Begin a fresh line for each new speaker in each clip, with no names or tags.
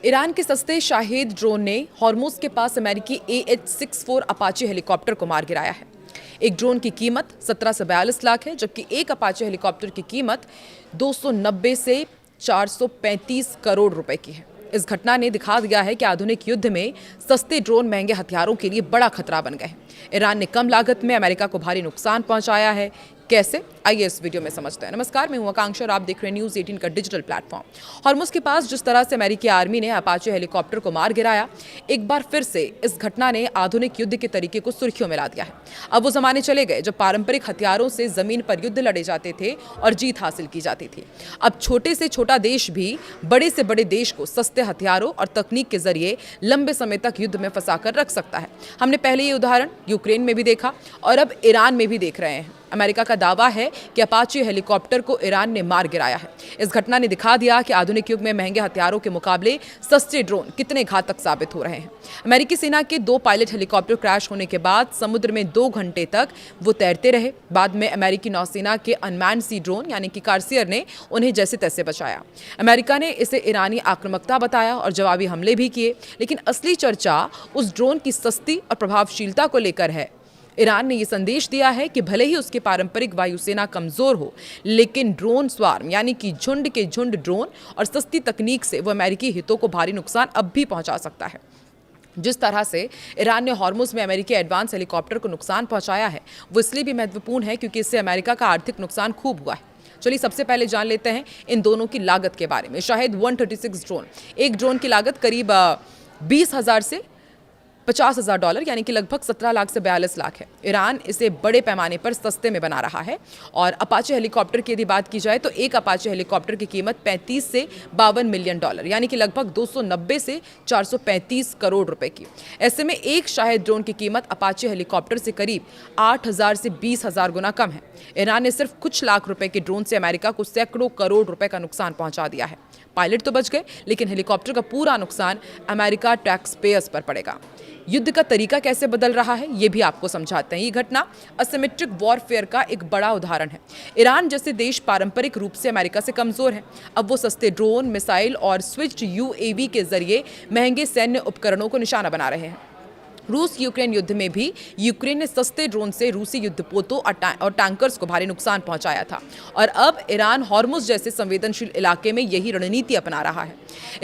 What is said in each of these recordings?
Iran के सस्ते Shahid drone ने हॉर्मुज़ के पास अमेरिकी AH-64 अपाचे हेलीकॉप्टर को मार गिराया है। एक ड्रोन की कीमत 17 से 42 लाख है, जबकि एक अपाचे हेलीकॉप्टर की कीमत 290 से 435 करोड़ रुपए की है। इस घटना ने दिखा दिया है कि आधुनिक युद्ध में सस्ते ड्रोन महंगे हथियारों के लिए बड़ा खतरा बन गए हैं। ईरान ने कम लागत में अमेरिका को भारी नुकसान पहुंचाया है। कैसे, आइए इस वीडियो में समझते हैं। नमस्कार, मैं हूं आकांक्षा और आप देख रहे हैं न्यूज़ 18 का डिजिटल प्लेटफॉर्म। हॉर्मुज़ के पास जिस तरह से अमेरिकी आर्मी ने अपाचे हेलीकॉप्टर को मार गिराया, एक बार फिर से इस घटना ने आधुनिक युद्ध के तरीके को सुर्खियों में ला दिया है। अब वो जमाने चले गए जब पारंपरिक हथियारों से जमीन पर युद्ध लड़े जाते थे और जीत हासिल की जाती थी। अब छोटे से छोटा देश भी बड़े से बड़े देश को सस्ते हथियारों और तकनीक के जरिए लंबे समय तक युद्ध में फंसाकर रख सकता है। हमने पहले ये उदाहरण यूक्रेन में भी देखा और अब ईरान में भी देख रहे हैं। अमेरिका का दावा है कि अपाचे हेलीकॉप्टर को ईरान ने मार गिराया है। इस घटना ने दिखा दिया कि आधुनिक युग में महंगे हथियारों के मुकाबले सस्ते ड्रोन कितने घातक साबित हो रहे हैं। अमेरिकी सेना के 2 पायलट हेलीकॉप्टर क्रैश होने के बाद समुद्र में 2 घंटे तक वो तैरते रहे। बाद में अमेरिकी नौसेना के अनमैन्ड सी ड्रोन यानी कि कार्सियर ने उन्हें जैसे तैसे बचाया। अमेरिका ने इसे ईरानी आक्रामकता बताया और जवाबी हमले भी किए, लेकिन असली चर्चा उस ड्रोन की सस्ती और प्रभावशीलता को लेकर है। ईरान ने यह संदेश दिया है कि भले ही उसकी पारंपरिक वायुसेना कमजोर हो, लेकिन ड्रोन स्वार्म यानी कि झुंड के झुंड ड्रोन और सस्ती तकनीक से वो अमेरिकी हितों को भारी नुकसान अब भी पहुंचा सकता है। जिस तरह से ईरान ने हॉर्मुज़ में अमेरिकी एडवांस हेलीकॉप्टर को नुकसान पहुंचाया है, वो इसलिए भी महत्वपूर्ण है क्योंकि इससे अमेरिका का आर्थिक नुकसान खूब हुआ है। चलिए सबसे पहले जान लेते हैं इन दोनों की लागत के बारे में। शाहिद 136 ड्रोन, एक ड्रोन की लागत करीब 20,000 से $50,000 यानी कि लगभग 17 लाख से 42 लाख है। ईरान इसे बड़े पैमाने पर सस्ते में बना रहा है। और अपाचे हेलीकॉप्टर की यदि बात की जाए तो एक अपाचे हेलीकॉप्टर की कीमत 35 से $52 मिलियन यानी कि लगभग 290 से 435 करोड़ रुपए की। ऐसे में एक शाहिद ड्रोन की कीमत अपाचे हेलीकॉप्टर से करीब 8,000 से 20,000 गुना कम है। ईरान ने सिर्फ कुछ लाख रुपए के ड्रोन से अमेरिका को सैकड़ों करोड़ रुपए का नुकसान पहुंचा दिया है। पायलट तो बच गए, लेकिन हेलीकॉप्टर का पूरा नुकसान अमेरिका टैक्स पेयर्स पर पड़ेगा। युद्ध का तरीका कैसे बदल रहा है, ये भी आपको समझाते हैं। ये घटना असिमेट्रिक वॉरफेयर का एक बड़ा उदाहरण है। ईरान जैसे देश पारंपरिक रूप से अमेरिका से कमजोर है। अब वो सस्ते ड्रोन, मिसाइल और स्विच्ड UAV के जरिए महंगे सैन्य उपकरणों को निशाना बना रहे हैं। रूस यूक्रेन युद्ध में भी यूक्रेन ने सस्ते ड्रोन से रूसी युद्धपोतों और टैंकर्स को भारी नुकसान पहुंचाया था। और अब ईरान हॉर्मुज़ जैसे संवेदनशील इलाके में यही रणनीति अपना रहा है।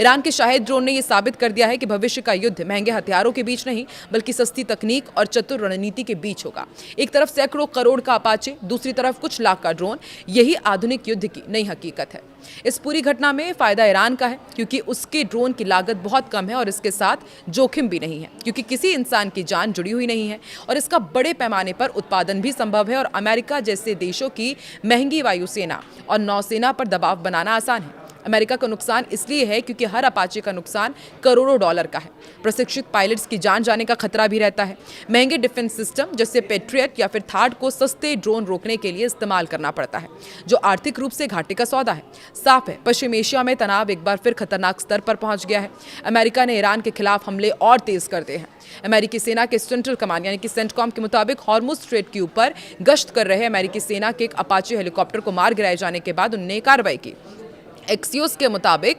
ईरान के शाहिद ड्रोन ने यह साबित कर दिया है कि भविष्य का युद्ध महंगे हथियारों के बीच नहीं, बल्कि सस्ती तकनीक और चतुर रणनीति के बीच होगा। एक तरफ सैकड़ों करोड़ का अपाचे, दूसरी तरफ कुछ लाख का ड्रोन। यही आधुनिक युद्ध की नई हकीकत है। इस पूरी घटना में फायदा ईरान का है क्योंकि उसके ड्रोन की लागत बहुत कम है और इसके साथ जोखिम भी नहीं है क्योंकि किसी इंसान की जान जुड़ी हुई नहीं है और इसका बड़े पैमाने पर उत्पादन भी संभव है। और अमेरिका जैसे देशों की महंगी वायुसेना और नौसेना पर दबाव बनाना आसान है। अमेरिका का नुकसान इसलिए है क्योंकि हर अपाचे का नुकसान करोड़ों डॉलर का है। प्रशिक्षित पायलट्स की जान जाने का खतरा भी रहता है। महंगे डिफेंस सिस्टम जैसे पेट्रियट या फिर थार्ड को सस्ते ड्रोन रोकने के लिए इस्तेमाल करना पड़ता है, जो आर्थिक रूप से घाटे का सौदा है। साफ है, पश्चिम एशिया में तनाव एक बार फिर खतरनाक स्तर पर पहुंच गया है। अमेरिका ने ईरान के खिलाफ हमले और तेज कर दिए हैं। अमेरिकी सेना के सेंट्रल कमांड यानी कि सेंटकॉम के मुताबिक हॉर्मुज़ स्ट्रेट के ऊपर गश्त कर रहे अमेरिकी सेना के एक अपाचे हेलीकॉप्टर को मार गिराए जाने के बाद उन्होंने कार्रवाई की। एक्सियोस के मुताबिक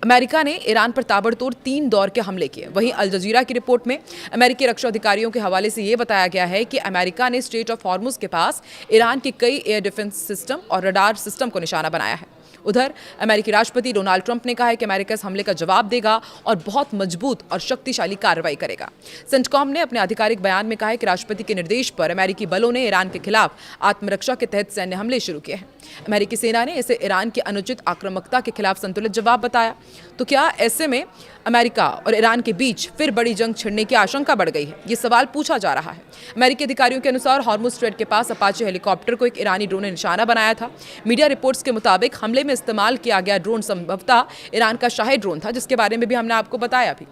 अमेरिका ने ईरान पर ताबड़तोड़ 3 दौर के हमले किए। वहीं अल जजीरा की रिपोर्ट में अमेरिकी रक्षा अधिकारियों के हवाले से ये बताया गया है कि अमेरिका ने स्ट्रेट ऑफ हॉर्मुज़ के पास ईरान के कई एयर डिफेंस सिस्टम और रडार सिस्टम को निशाना बनाया है। उधर अमेरिकी राष्ट्रपति डोनाल्ड ट्रंप ने कहा है कि अमेरिका इस हमले का जवाब देगा और बहुत मजबूत और शक्तिशाली कार्रवाई करेगा। सेंटकॉम ने अपने आधिकारिक बयान में कहा है कि राष्ट्रपति के निर्देश पर अमेरिकी बलों ने ईरान के खिलाफ आत्मरक्षा के तहत सैन्य हमले शुरू किए हैं। अमेरिकी सेना ने इसे ईरान की अनुचित आक्रामकता के खिलाफ संतुलित जवाब बताया। तो क्या ऐसे में अमेरिका और ईरान के बीच फिर बड़ी जंग छिड़ने की आशंका बढ़ गई है? ये सवाल पूछा जा रहा है। अमेरिकी अधिकारियों के अनुसार हॉर्मुज़ स्ट्रेट के पास अपाचे हेलीकॉप्टर को एक ईरानी ड्रोन ने निशाना बनाया था। मीडिया रिपोर्ट्स के मुताबिक हमले में इस्तेमाल किया गया ड्रोन संभवतः ईरान का शाहिद ड्रोन था, जिसके बारे में भी हमने आपको बताया भी।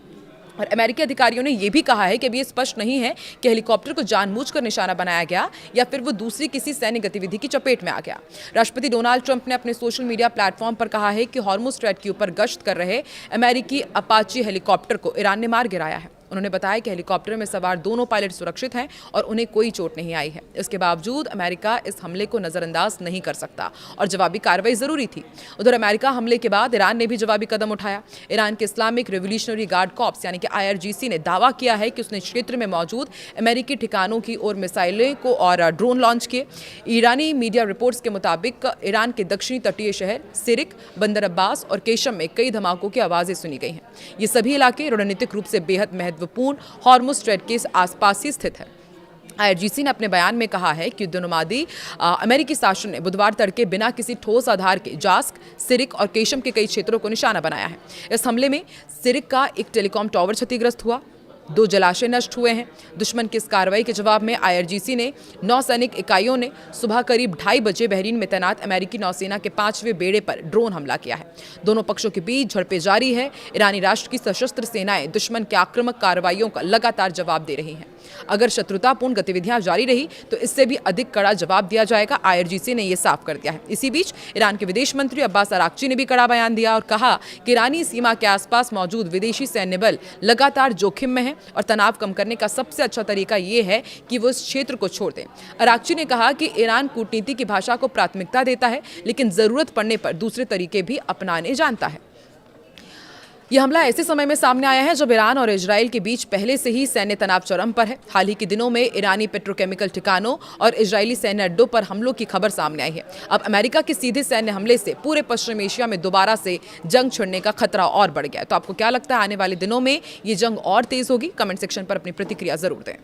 और अमेरिकी अधिकारियों ने यह भी कहा है कि अभी ये स्पष्ट नहीं है कि हेलीकॉप्टर को जानबूझकर निशाना बनाया गया या फिर वो दूसरी किसी सैन्य गतिविधि की चपेट में आ गया। राष्ट्रपति डोनाल्ड ट्रंप ने अपने सोशल मीडिया प्लेटफॉर्म पर कहा है कि हॉर्मुज़ स्ट्रेट के ऊपर गश्त कर रहे अमेरिकी अपाचे हेलीकॉप्टर को ईरान ने मार गिराया है। उन्होंने बताया कि हेलीकॉप्टर में सवार दोनों पायलट सुरक्षित हैं और उन्हें कोई चोट नहीं आई है। इसके बावजूद अमेरिका इस हमले को नजरअंदाज नहीं कर सकता और जवाबी कार्रवाई जरूरी थी। उधर अमेरिका हमले के बाद ईरान ने भी जवाबी कदम उठाया। ईरान के इस्लामिक रिवोल्यूशनरी गार्ड कॉर्प्स यानी कि IRGC ने दावा किया है कि उसने क्षेत्र में मौजूद अमेरिकी ठिकानों की ओर मिसाइलें को और ड्रोन लॉन्च किए। ईरानी मीडिया रिपोर्ट्स के मुताबिक ईरान के दक्षिणी तटीय शहर सिरिक, बंदर अब्बास और केशम में कई धमाकों की आवाजें सुनी गई हैं। ये सभी इलाके रणनीतिक रूप से बेहद महत्वपूर्ण हॉर्मुज़ स्ट्रेट के आसपास ही स्थित है। IRGC ने अपने बयान में कहा है कि युद्धोन्मादी अमेरिकी शासन ने बुधवार तड़के बिना किसी ठोस आधार के जास्क, सिरिक और केशम के कई क्षेत्रों को निशाना बनाया है। इस हमले में सिरिक का एक टेलीकॉम टावर क्षतिग्रस्त हुआ, 2 जलाशय नष्ट हुए हैं। दुश्मन की इस कार्रवाई के जवाब में IRGC ने 9 सैनिक इकाइयों ने सुबह करीब 2:30 बजे बहरीन में तैनात अमेरिकी नौसेना के 5वें बेड़े पर ड्रोन हमला किया है। दोनों पक्षों के बीच झड़पें जारी है। ईरानी राष्ट्र की सशस्त्र सेनाएं दुश्मन के आक्रामक कार्रवाइयों का लगातार जवाब दे रही हैं। अगर शत्रुतापूर्ण गतिविधियां जारी रही तो इससे भी अधिक कड़ा जवाब दिया जाएगा, IRGC ने यह साफ कर दिया है। इसी बीच ईरान के विदेश मंत्री अब्बास अराक्ची ने भी कड़ा बयान दिया और कहा कि ईरानी सीमा के आसपास मौजूद विदेशी सैन्य बल लगातार जोखिम में है और तनाव कम करने का सबसे अच्छा तरीका यह है कि वो इस क्षेत्र को छोड़ दें। अराक्ची ने कहा कि ईरान कूटनीति की भाषा को प्राथमिकता देता है, लेकिन जरूरत पड़ने पर दूसरे तरीके भी अपनाने जानता है। यह हमला ऐसे समय में सामने आया है जब ईरान और इजराइल के बीच पहले से ही सैन्य तनाव चरम पर है। हाल ही के दिनों में ईरानी पेट्रोकेमिकल ठिकानों और इजरायली सैन्य अड्डों पर हमलों की खबर सामने आई है। अब अमेरिका के सीधे सैन्य हमले से पूरे पश्चिम एशिया में दोबारा से जंग छिड़ने का खतरा और बढ़ गया है। तो आपको क्या लगता है, आने वाले दिनों में ये जंग और तेज होगी? कमेंट सेक्शन पर अपनी प्रतिक्रिया जरूर दें।